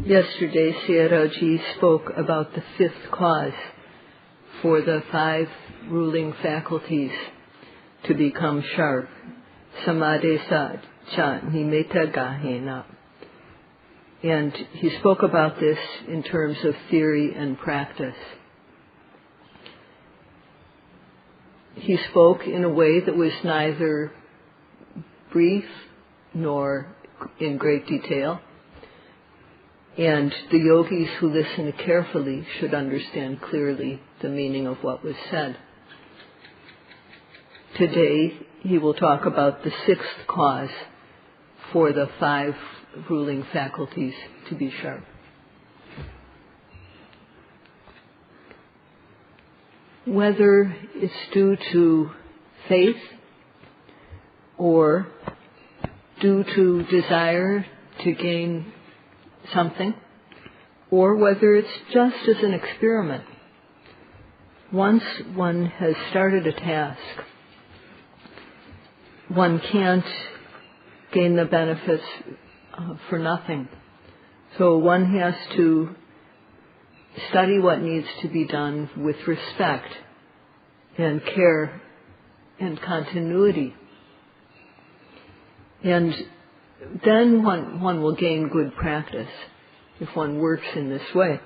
Yesterday, Sayadaw spoke about the fifth cause for the 5 ruling faculties to become sharp. Samadesa cha nimeta gahena. And he spoke about this in terms of theory and practice. He spoke in a way that was neither brief nor in great detail. And the yogis who listen carefully should understand clearly the meaning of what was said. Today, he will talk about the 6th cause for the 5 ruling faculties to be sharp. Whether it's due to faith or due to desire to gain something, or whether it's just as an experiment. Once one has started a task, one can't gain the benefits for nothing. So one has to study what needs to be done with respect and care and continuity. And then one will gain good practice if one works in this way.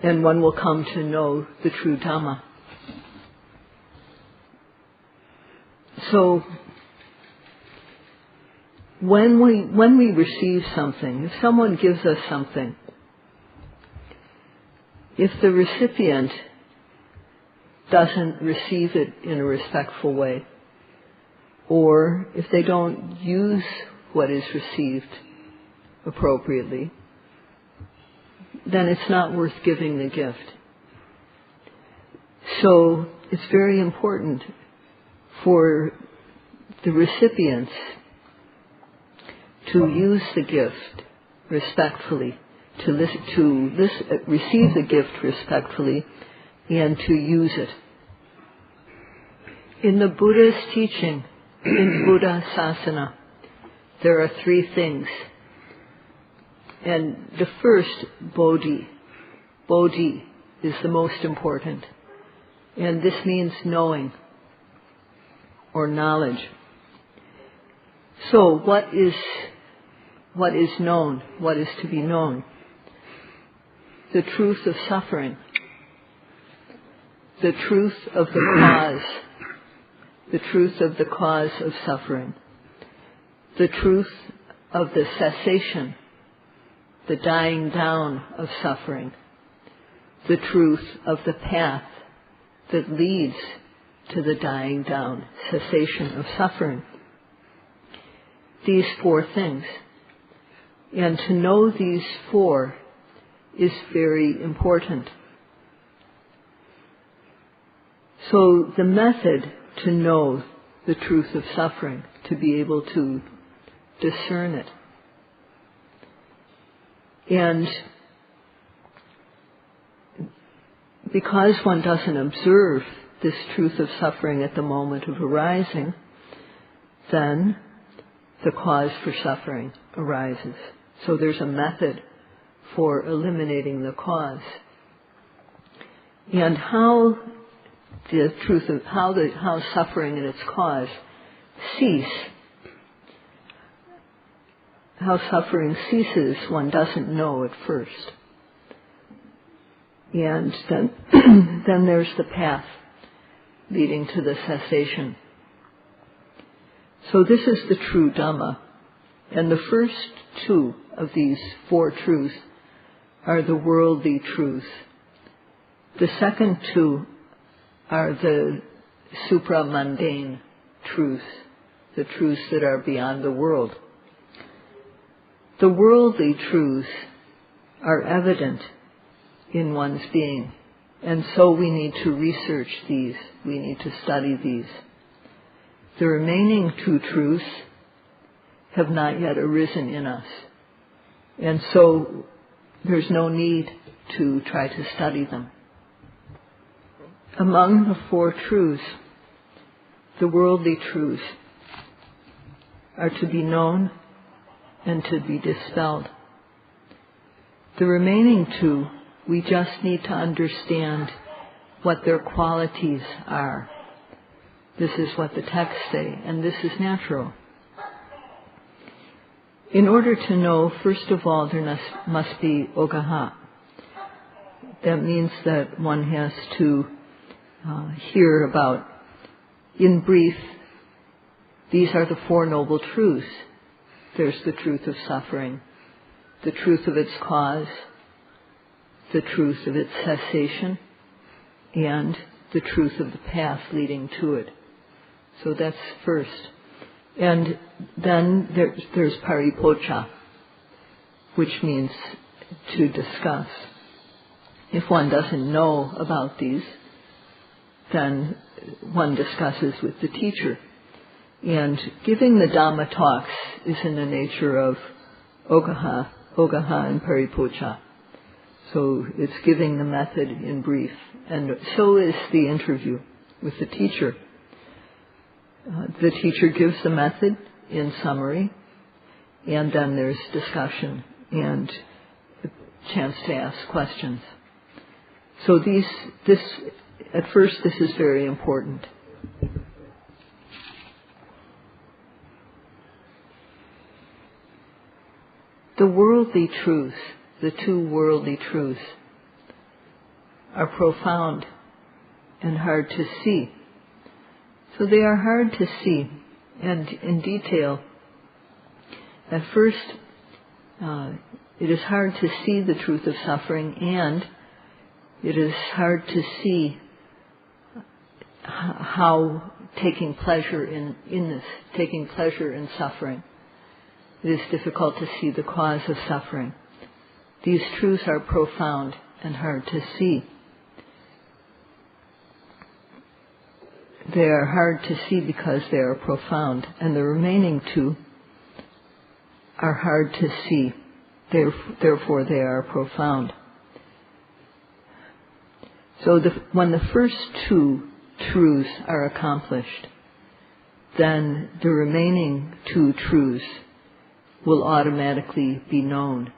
And one will come to know the true Dhamma. So, when we receive something, if someone gives us something, if the recipient doesn't receive it in a respectful way, or if they don't use what is received appropriately, then it's not worth giving the gift. So it's very important for the recipients to use the gift respectfully, to receive the gift respectfully, and to use it. In the Buddha's teaching, in Buddha Sasana, there are 3 things. And the first, Bodhi. Bodhi is the most important. And this means knowing or knowledge. So what is known? What is to be known? The truth of suffering. The truth of the cause. The truth of the cause of suffering. The truth of the cessation, the dying down of suffering. The truth of the path that leads to the dying down, cessation of suffering. These 4 things. And to know these 4 is very important. So the method to know the truth of suffering, to be able to discern it. And because one doesn't observe this truth of suffering at the moment of arising, then the cause for suffering arises. So there's a method for eliminating the cause. And how the truth of how suffering and its cause cease. How suffering ceases, one doesn't know at first. And then there's the path leading to the cessation. So this is the true Dhamma. And the first 2 of these 4 truths are the worldly truths. The second 2 are the supramundane truths, the truths that are beyond the world. The worldly truths are evident in one's being, and so we need to research these, we need to study these. The remaining 2 truths have not yet arisen in us, and so there's no need to try to study them. Among the 4 truths, the worldly truths are to be known and to be dispelled. The remaining two, we just need to understand what their qualities are. This is what the texts say, and this is natural. In order to know, first of all, there must be ogaha. That means that one has to hear about, in brief, these are the Four Noble Truths. There's the truth of suffering, the truth of its cause, the truth of its cessation, and the truth of the path leading to it. So that's first. And then there's paripocha, which means to discuss. If one doesn't know about these, then one discusses with the teacher. And giving the Dhamma talks is in the nature of ogaha and paripocha. So it's giving the method in brief. And so is the interview with the teacher. The teacher gives the method in summary, and then there's discussion and a chance to ask questions. So at first this is very important. The worldly truths, the two worldly truths, are profound and hard to see. So they are hard to see, and in detail. At first, it is hard to see the truth of suffering, and it is hard to see how taking pleasure in this, taking pleasure in suffering. It is difficult to see the cause of suffering. These truths are profound and hard to see. They are hard to see because they are profound, and the remaining two are hard to see. Therefore, they are profound. So when the first two truths are accomplished, then the remaining two truths will automatically be known.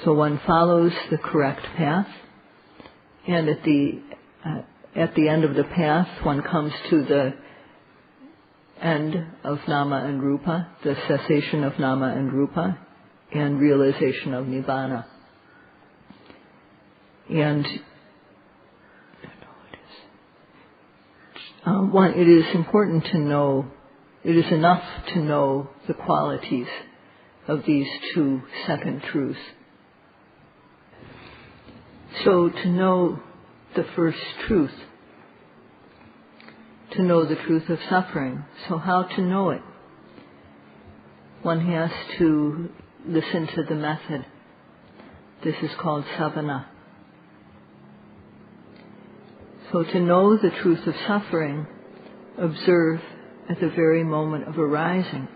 So one follows the correct path, and at the end of the path, one comes to the end of nama and rupa, the cessation of nama and rupa, and realization of nibbana. And it is important to know, it is enough to know the qualities of these two second truths. So to know the first truth, to know the truth of suffering. So how to know it? One has to listen to the method. This is called savana. So to know the truth of suffering, observe at the very moment of arising.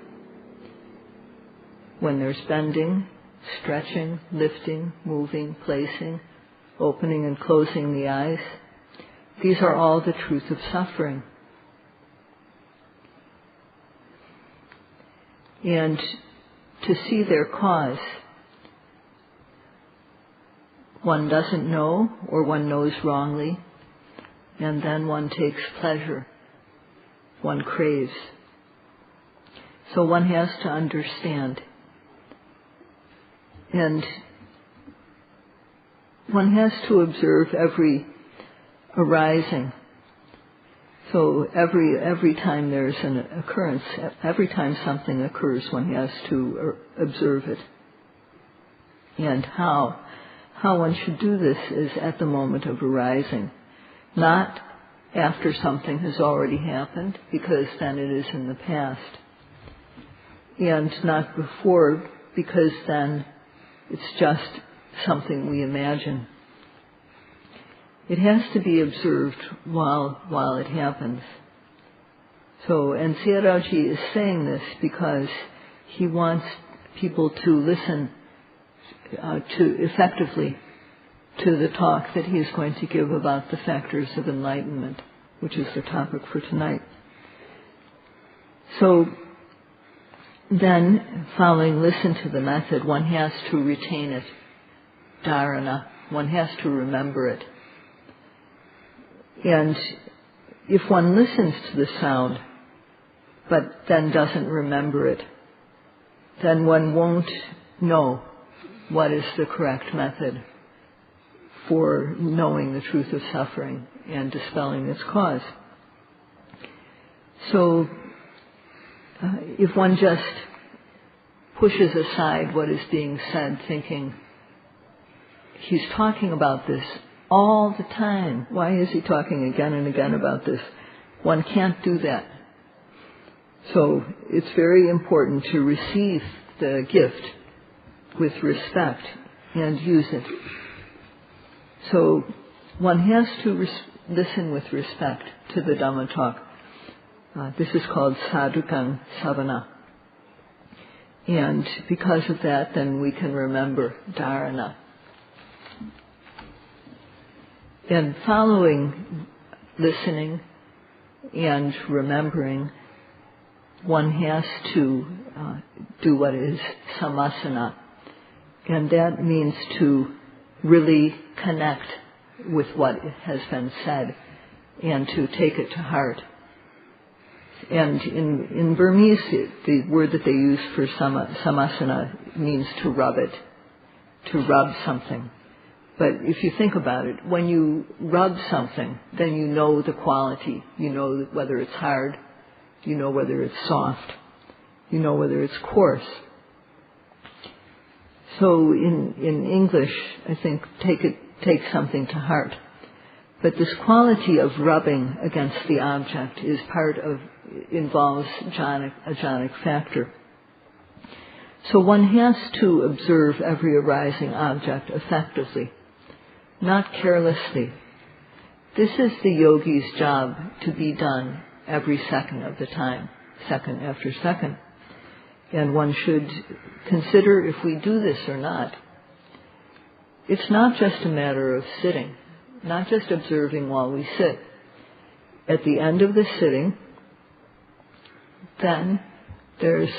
When there's bending, stretching, lifting, moving, placing, opening and closing the eyes, these are all the truth of suffering. And to see their cause, one doesn't know, or one knows wrongly, and then one takes pleasure, one craves. So one has to understand, and one has to observe every arising. So every time there's an occurrence, every time something occurs, one has to observe it. And how one should do this is at the moment of arising, not after something has already happened, because then it is in the past, and not before, because then it's just something we imagine. It has to be observed while it happens. So, and Sayadaw is saying this because he wants people to listen effectively to the talk that he's going to give about the factors of enlightenment, which is the topic for tonight. So, then, following listen to the method, one has to retain it, dharana. One has to remember it. And if one listens to the sound, but then doesn't remember it, then one won't know what is the correct method for knowing the truth of suffering and dispelling its cause. So, if one just pushes aside what is being said, thinking, he's talking about this all the time. Why is he talking again and again about this? One can't do that. So it's very important to receive the gift with respect and use it. So one has to listen with respect to the Dhamma talk. This is called sadhukang savana. And because of that, then we can remember dharana. And following listening and remembering, one has to do what is samasana. And that means to really connect with what has been said and to take it to heart. And in Burmese, the word that they use for samasana means to rub it, to rub something. But if you think about it, when you rub something, then you know the quality. You know whether it's hard, you know whether it's soft, you know whether it's coarse. So in English, I think take something to heart. But this quality of rubbing against the object is involves a jhanic factor. So one has to observe every arising object effectively, not carelessly. This is the yogi's job to be done every second of the time, second after second. And one should consider if we do this or not. It's not just a matter of sitting, not just observing while we sit. At the end of the sitting, then there's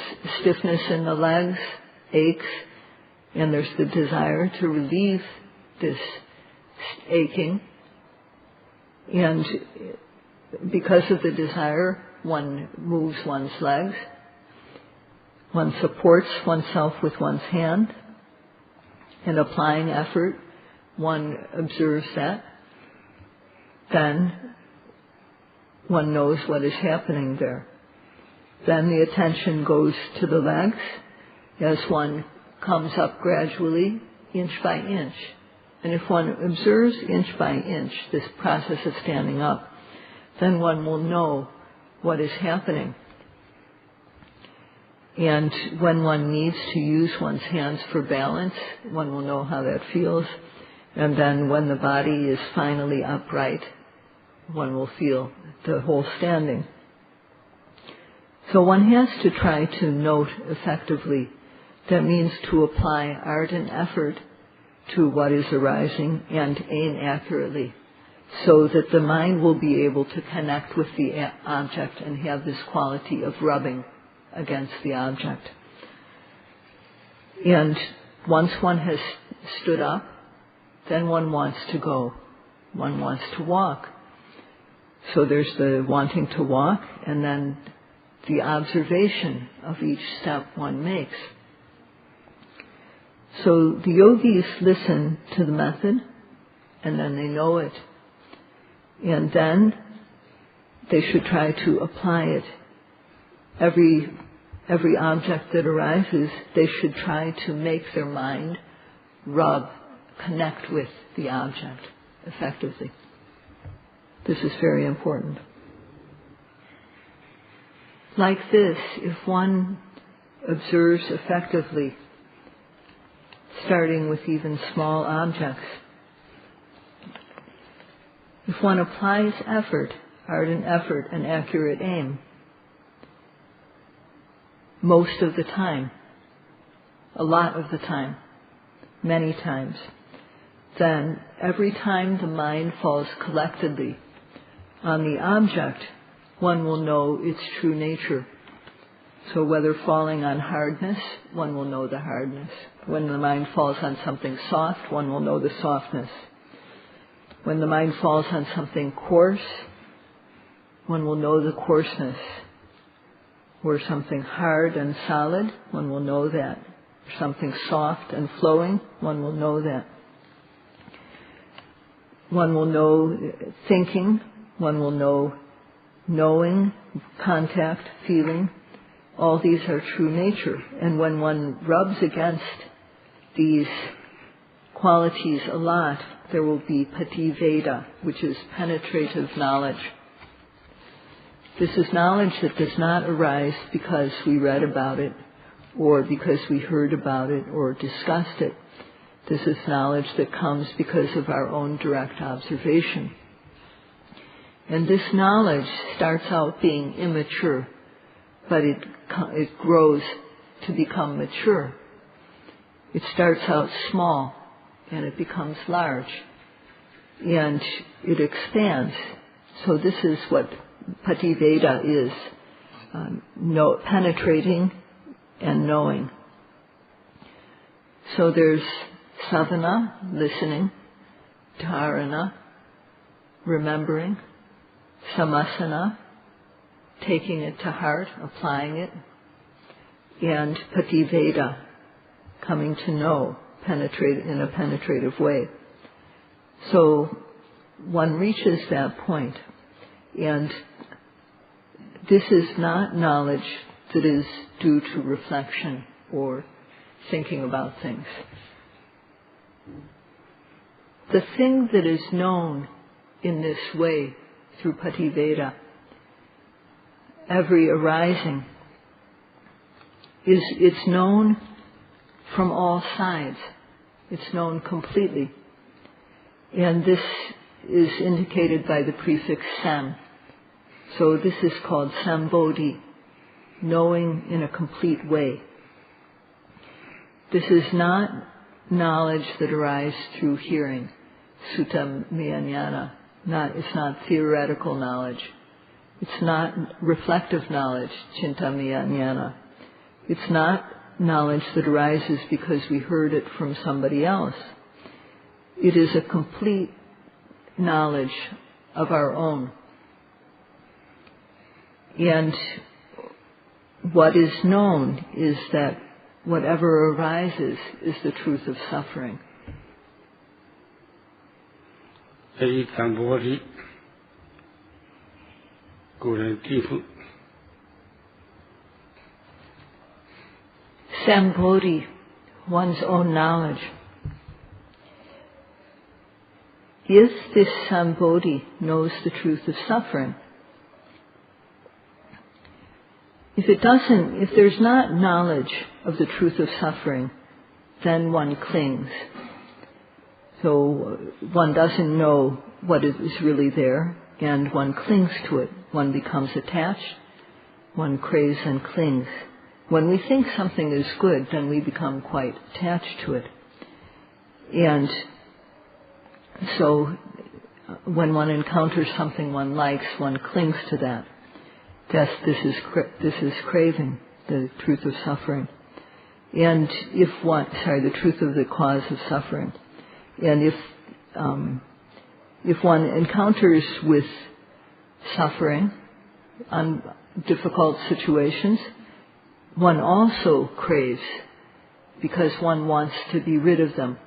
stiffness in the legs, aches, and there's the desire to relieve this aching. And because of the desire, one moves one's legs, one supports oneself with one's hand, and applying effort, one observes that. Then one knows what is happening there. Then the attention goes to the legs as one comes up gradually, inch by inch. And if one observes inch by inch this process of standing up, then one will know what is happening. And when one needs to use one's hands for balance, one will know how that feels. And then when the body is finally upright, one will feel the whole standing. So one has to try to note effectively. That means to apply ardent effort to what is arising and aim accurately, so that the mind will be able to connect with the object and have this quality of rubbing against the object. And once one has stood up, then one wants to go. One wants to walk. So there's the wanting to walk, and then the observation of each step one makes. So the yogis listen to the method, and then they know it. And then they should try to apply it. Every object that arises, they should try to make their mind connect with the object effectively. This is very important. Like this, if one observes effectively, starting with even small objects, if one applies effort, ardent effort, and accurate aim, most of the time, a lot of the time, many times, then every time the mind falls collectedly on the object, one will know its true nature. So whether falling on hardness, one will know the hardness. When the mind falls on something soft, one will know the softness. When the mind falls on something coarse, one will know the coarseness. Or something hard and solid, one will know that. Or something soft and flowing, one will know that. One will know thinking, one will know knowing, contact, feeling. All these are true nature. And when one rubs against these qualities a lot, there will be Paṇḍitā, which is penetrative knowledge. This is knowledge that does not arise because we read about it, or because we heard about it, or discussed it. This is knowledge that comes because of our own direct observation. And this knowledge starts out being immature, but it grows to become mature. It starts out small, and it becomes large, and it expands. So this is what Paṇḍitā is, penetrating and knowing. So there's sadhana, listening, dharana, remembering, samasana, taking it to heart, applying it, and Paṇḍitā, coming to know, penetrate in a penetrative way. So one reaches that point, and this is not knowledge that is due to reflection or thinking about things. The thing that is known in this way, through Paṇḍitā, every arising, it's known from all sides. It's known completely. And this is indicated by the prefix sam. So this is called Sambodhi, knowing in a complete way. This is not knowledge that arises through hearing, sutta jnana. It's not theoretical knowledge. It's not reflective knowledge, cinta jnana. It's not knowledge that arises because we heard it from somebody else. It is a complete knowledge of our own. And what is known is that whatever arises is the truth of suffering. Sambodhi, one's own knowledge. If this Sambodhi knows the truth of suffering, if there's not knowledge of the truth of suffering, then one clings. So one doesn't know what is really there, and one clings to it. One becomes attached, one craves and clings. When we think something is good, then we become quite attached to it. And so when one encounters something one likes, one clings to that. This is craving, the truth of suffering. And the truth of the cause of suffering. And if one encounters with suffering on difficult situations, one also craves because one wants to be rid of them.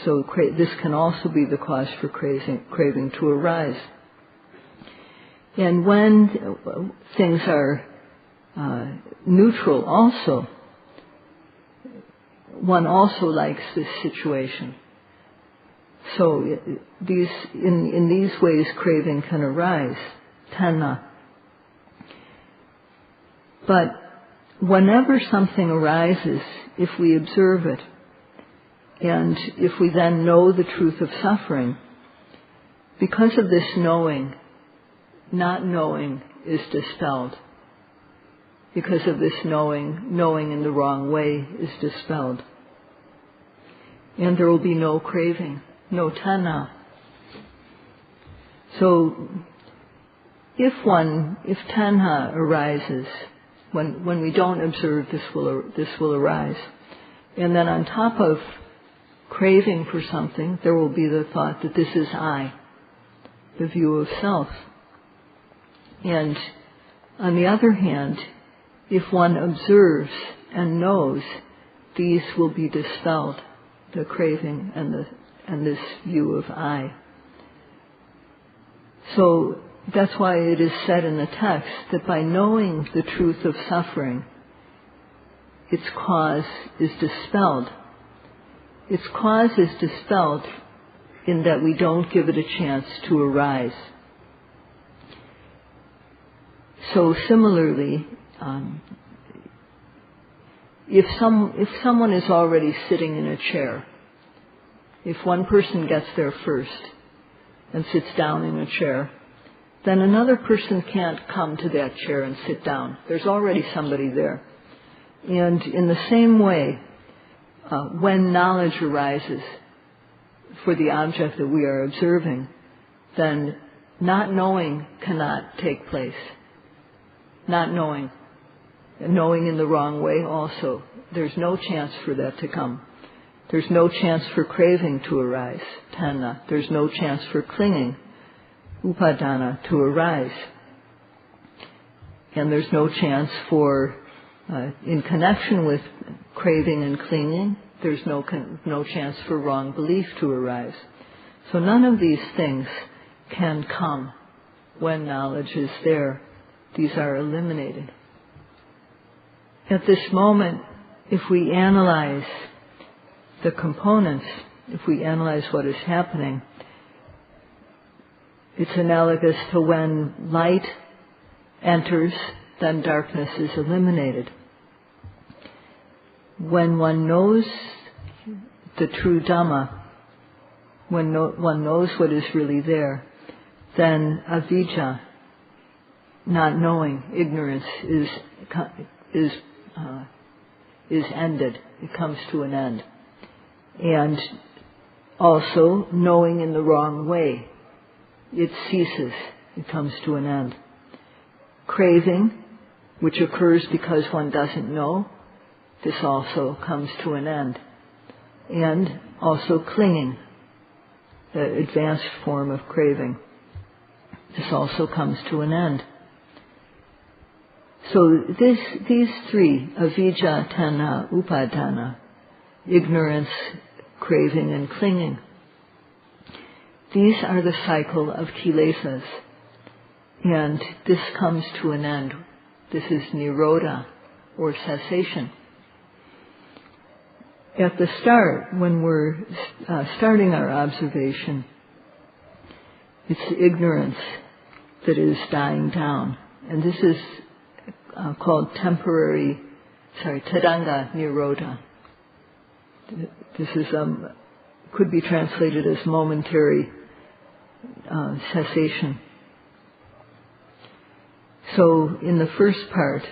So this can also be the cause for craving to arise. And when things are neutral also, one also likes this situation. So in these ways craving can arise, tanha. But whenever something arises, if we observe it, and if we then know the truth of suffering, because of this knowing, not knowing is dispelled. Because of this knowing in the wrong way is dispelled. And there will be no craving, no tanha. So if tanha arises, When we don't observe, this will arise. And then on top of craving for something, there will be the thought that this is I, the view of self. And on the other hand, if one observes and knows, these will be dispelled, the craving and this view of I. So that's why it is said in the text that by knowing the truth of suffering, its cause is dispelled. Its cause is dispelled in that we don't give it a chance to arise. So similarly, if someone is already sitting in a chair, if one person gets there first and sits down in a chair, then another person can't come to that chair and sit down. There's already somebody there. And in the same way, when knowledge arises for the object that we are observing, then not knowing cannot take place. Not knowing. And knowing in the wrong way also. There's no chance for that to come. There's no chance for craving to arise, tanha. There's no chance for clinging, upadana, to arise. And there's no chance for, in connection with craving and clinging, there's no chance for wrong belief to arise. So none of these things can come when knowledge is there. These are eliminated. At this moment, if we analyze the components, if we analyze what is happening, it's analogous to when light enters, then darkness is eliminated. When one knows the true Dhamma, when one knows what is really there, then avidya, not knowing, ignorance, is ended. It comes to an end. And also knowing in the wrong way, it ceases. It comes to an end. Craving, which occurs because one doesn't know, this also comes to an end. And also clinging, the advanced form of craving. This also comes to an end. So these three, avidya, tanha, upadana, ignorance, craving, and clinging, these are the cycle of kilesas. And this comes to an end. This is nirodha, or cessation. At the start, when we're starting our observation, it's ignorance that is dying down. And this is called tadanga nirodha. This is could be translated as momentary cessation. So in the first part,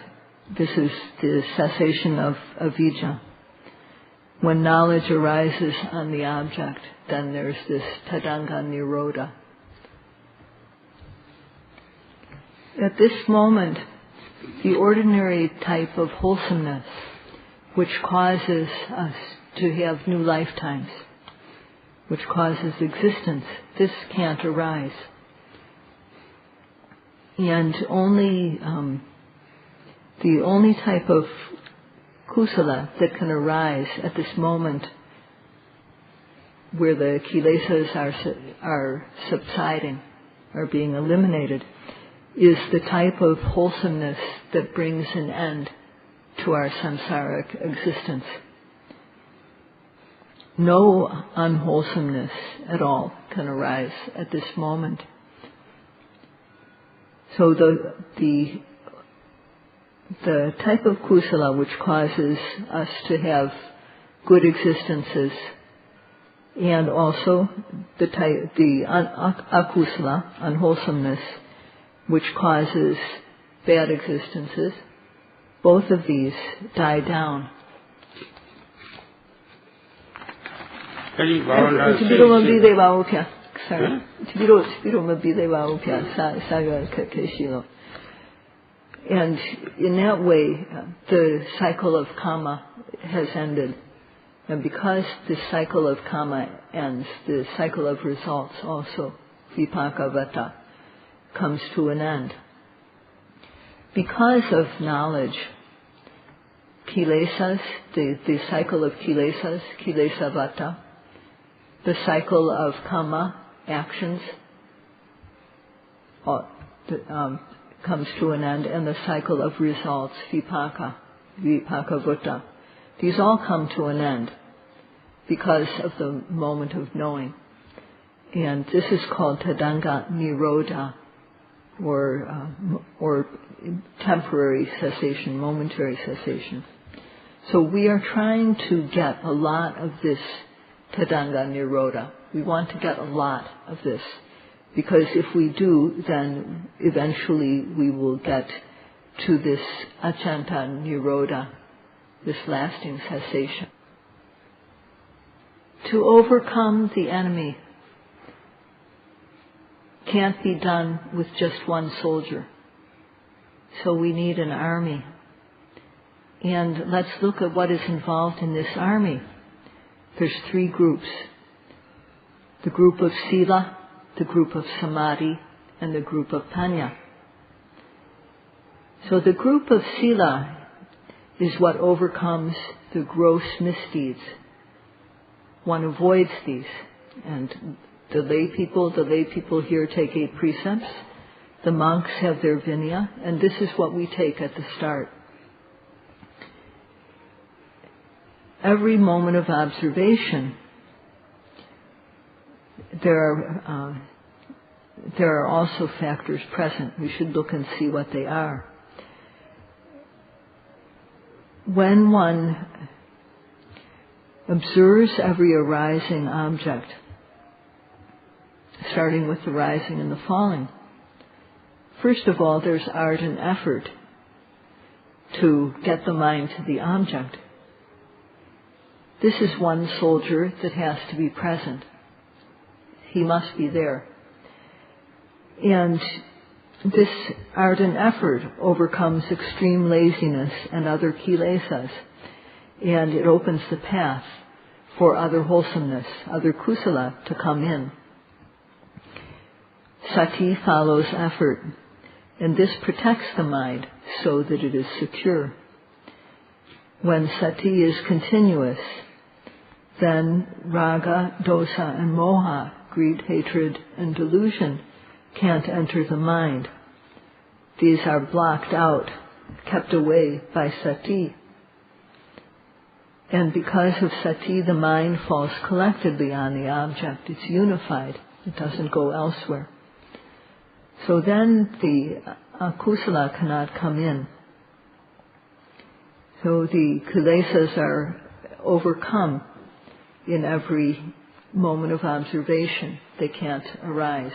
this is the cessation of avidya. When knowledge arises on the object, then there's this tadanga nirodha. At this moment, the ordinary type of wholesomeness, which causes us to have new lifetimes, which causes existence, this can't arise. And the only type of kusala that can arise at this moment where the kilesas are subsiding, are being eliminated, is the type of wholesomeness that brings an end to our samsaric existence. No unwholesomeness at all can arise at this moment. So the type of kusala which causes us to have good existences, and also the akusala, unwholesomeness, which causes bad existences, both of these die down. And in that way, the cycle of karma has ended. And because the cycle of karma ends, the cycle of results also, vipaka-vata, comes to an end. Because of knowledge, kilesas, the cycle of kilesas, kilesa-vata, the cycle of karma, actions, comes to an end, and the cycle of results, vipaka-vutta. These all come to an end because of the moment of knowing. And this is called tadanga nirodha, or temporary cessation, momentary cessation. So we are trying to get a lot of this tadanga nirodha. We want to get a lot of this, because if we do, then eventually we will get to this achanta nirodha, this lasting cessation. To overcome the enemy can't be done with just one soldier. So we need an army. And let's look at what is involved in this army. There's 3 groups. The group of sila, the group of samadhi, and the group of panya. So the group of sila is what overcomes the gross misdeeds. One avoids these. And the lay people here take 8 precepts. The monks have their vinaya, and this is what we take at the start. Every moment of observation, there are also factors present. We should look and see what they are. When one observes every arising object, starting with the rising and the falling, first of all, there's ardent effort to get the mind to the object. This is one soldier that has to be present. He must be there. And this ardent effort overcomes extreme laziness and other kilesas, and it opens the path for other wholesomeness, other kusala to come in. Sati follows effort, and this protects the mind so that it is secure. When sati is continuous, then raga, dosa, and moha, greed, hatred, and delusion, can't enter the mind. These are blocked out, kept away by sati. And because of sati, the mind falls collectedly on the object. It's unified. It doesn't go elsewhere. So then the akusala cannot come in. So the kilesas are overcome in every moment of observation. They can't arise.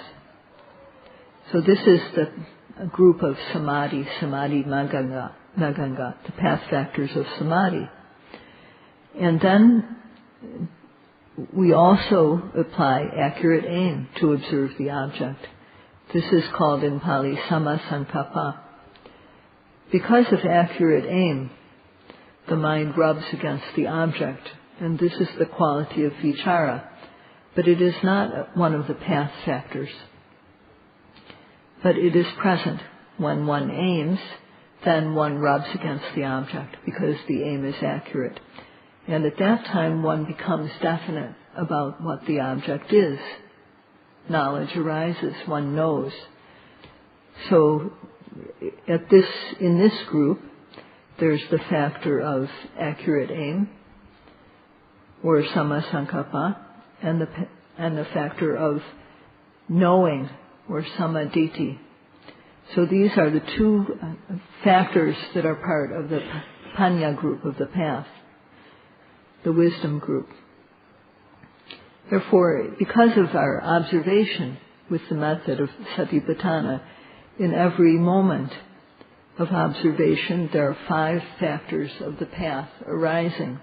So this is the group of samadhi maganga, the path factors of samadhi. And then we also apply accurate aim to observe the object. This is called in Pali samasankappa. Because of accurate aim, the mind rubs against the object, and this is the quality of vichara, but it is not one of the path factors. But it is present. When one aims, then one rubs against the object because the aim is accurate. And at that time one becomes definite about what the object is. Knowledge arises, one knows. So in this group, there's the factor of accurate aim, or samasankappa, and the factor of knowing, or samaditi. So these are the 2 factors that are part of the panya group of the path, the wisdom group. Therefore, because of our observation with the method of satipatthana, in every moment of observation there are 5 factors of the path arising.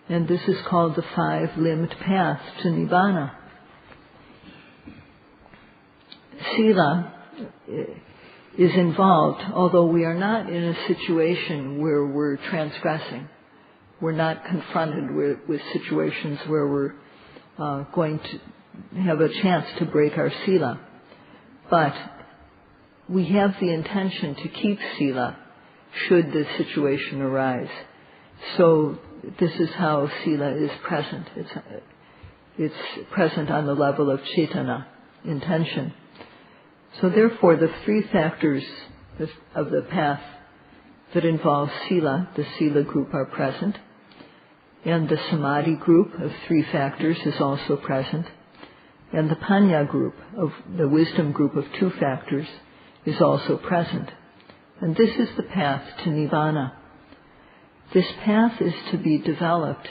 And this is called the 5-limbed path to Nibbana. Sila is involved, although we are not in a situation where we're transgressing. We're not confronted with situations where we're going to have a chance to break our sila. But we have the intention to keep sila should the situation arise. So this is how sila is present. It's present on the level of cetana, intention. So therefore the three factors of the path that involve sila, the sila group, are present. And the samadhi group of three factors is also present. And the panya group, of the wisdom group of two factors, is also present. And this is the path to nibbana. This path is to be developed,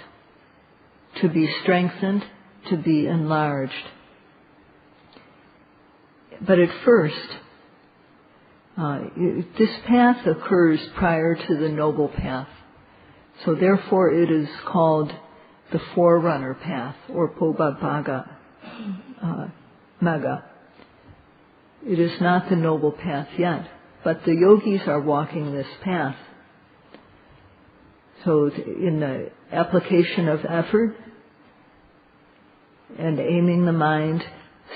to be strengthened, to be enlarged. But at first, this path occurs prior to the noble path. So therefore it is called the forerunner path, or Pobabhaga Magga. It is not the noble path yet, but the yogis are walking this path. So in the application of effort and aiming the mind,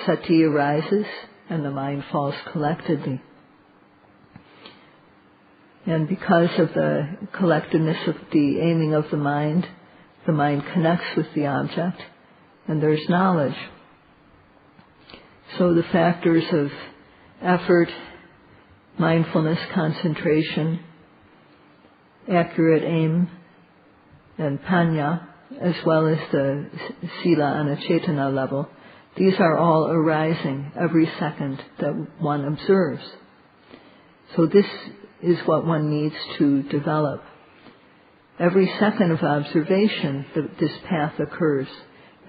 sati arises and the mind falls collectedly. And because of the collectedness of the aiming of the mind connects with the object, and there's knowledge. So the factors of effort, mindfulness, concentration, accurate aim, and panya, as well as the sila on a cetana level, these are all arising every second that one observes. So this is what one needs to develop. Every second of observation, this path occurs.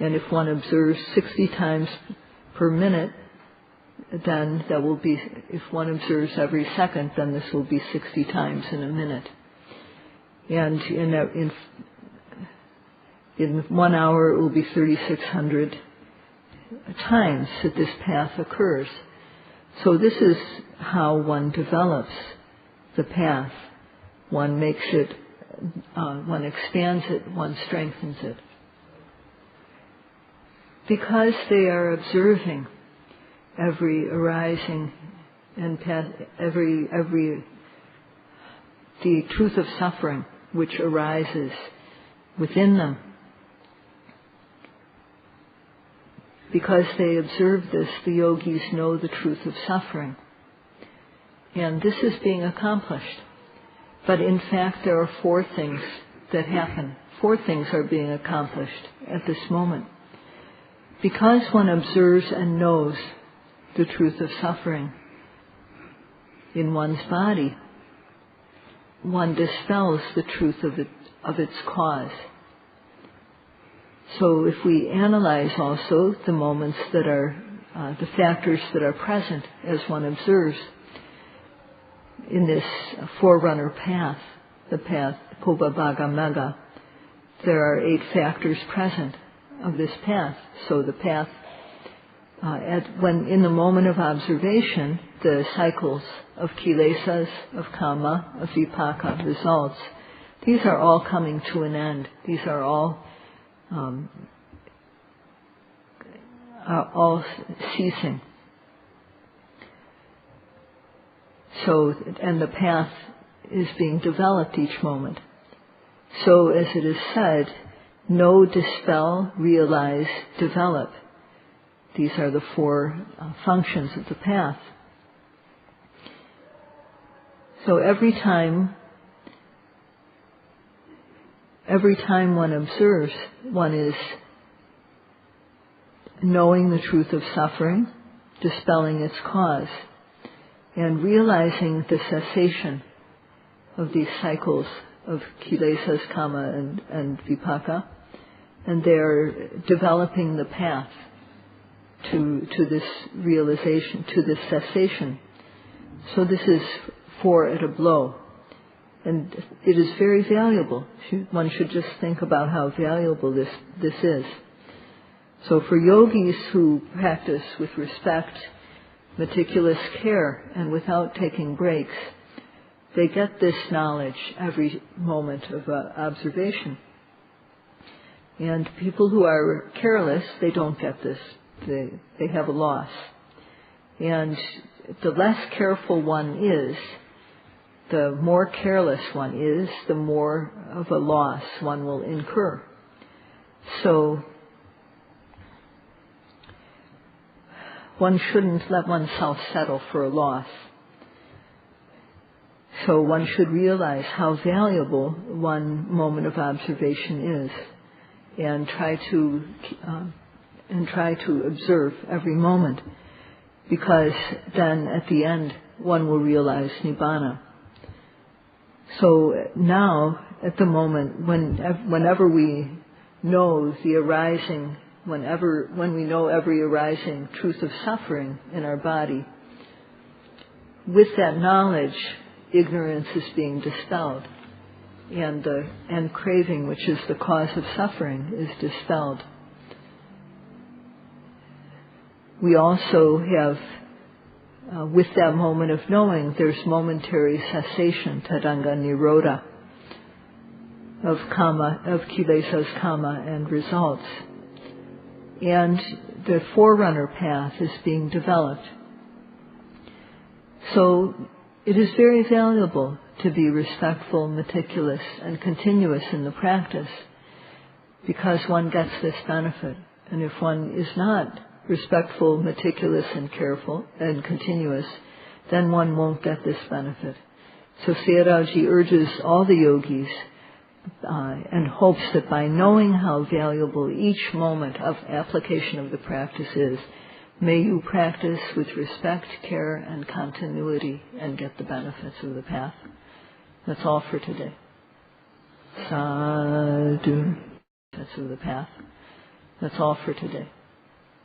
And if one observes 60 times per minute, then that will be, if one observes every second, then this will be 60 times in a minute. And in 1 hour, it will be 3,600 times that this path occurs. So this is how one develops the path. One makes it, one expands it, one strengthens it. Because they are observing every arising and the truth of suffering which arises within them. Because they observe this, the yogis know the truth of suffering. And this is being accomplished. But in fact, there are 4 things that happen. 4 things are being accomplished at this moment. Because one observes and knows the truth of suffering in one's body, one dispels the truth of its cause. So if we analyze also the moments that are, the factors that are present as one observes in this forerunner path, the path Pobabhaga Magga, there are 8 factors present of this path. So the path, when in the moment of observation, the cycles of kilesas, of kama, of vipaka, results, these are all coming to an end. These are all ceasing. So, and the path is being developed each moment. So, as it is said, know, dispel, realize, develop. These are the 4 functions of the path. So every time one observes, one is knowing the truth of suffering, dispelling its cause, and realizing the cessation of these cycles of kilesas, kama, and vipaka, and they're developing the path to this realization, to this cessation. So this is 4 at a blow. And it is very valuable. One should just think about how valuable this is. So for yogis who practice with respect meticulous care and without taking breaks, they get this knowledge every moment of observation. And people who are careless, they don't get this. They have a loss. And the less careful one is, the more careless one is, the more of a loss one will incur. So one shouldn't let oneself settle for a loss. So one should realize how valuable one moment of observation is, and try to observe every moment, because then at the end one will realize Nibbana. So now, at the moment, whenever we know the arising, when we know every arising truth of suffering in our body, with that knowledge, ignorance is being dispelled, and craving, which is the cause of suffering, is dispelled. We also have, with that moment of knowing, there's momentary cessation, tadanga nirodha, of kilesas, kama, and results. And the forerunner path is being developed. So it is very valuable to be respectful, meticulous, and continuous in the practice, because one gets this benefit. And if one is not respectful, meticulous, and careful, and continuous, then one won't get this benefit. So Sayadawji urges all the yogis and hopes that by knowing how valuable each moment of application of the practice is, may you practice with respect, care, and continuity and get the benefits of the path. That's all for today. Sadhu. That's of the path. That's all for today.